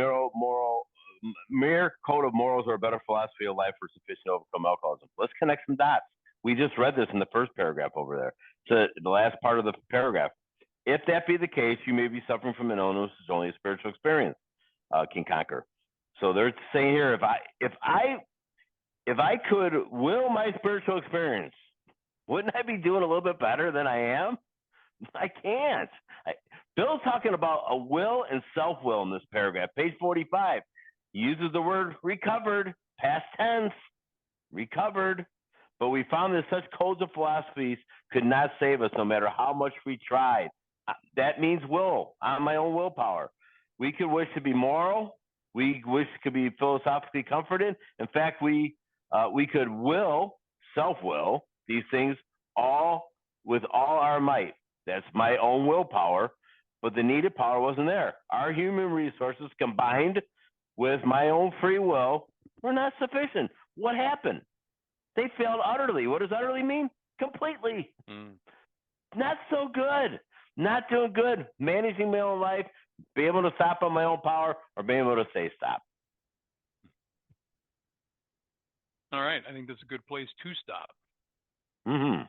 mere code of morals or a better philosophy of life were sufficient to overcome alcoholism. Let's connect some dots. We just read this in the first paragraph over there. So the last part of the paragraph. If that be the case, you may be suffering from an illness which only a spiritual experience can conquer. So they're saying here, if I could will my spiritual experience, wouldn't I be doing a little bit better than I am? I can't. Bill's talking about a will and self-will in this paragraph. Page 45, he uses the word recovered, past tense, recovered. But we found that such codes of philosophies could not save us no matter how much we tried. That means will, on my own willpower. We could wish to be moral. We wish to be philosophically comforted. In fact, we could will, self-will, these things all with all our might. That's my own willpower, but the needed power wasn't there. Our human resources combined with my own free will were not sufficient. What happened? They failed utterly. What does utterly mean? Completely. Not so good. Not doing good. Managing my own life, be able to stop on my own power, or being able to say stop. All right. I think that's a good place to stop. Mm-hmm.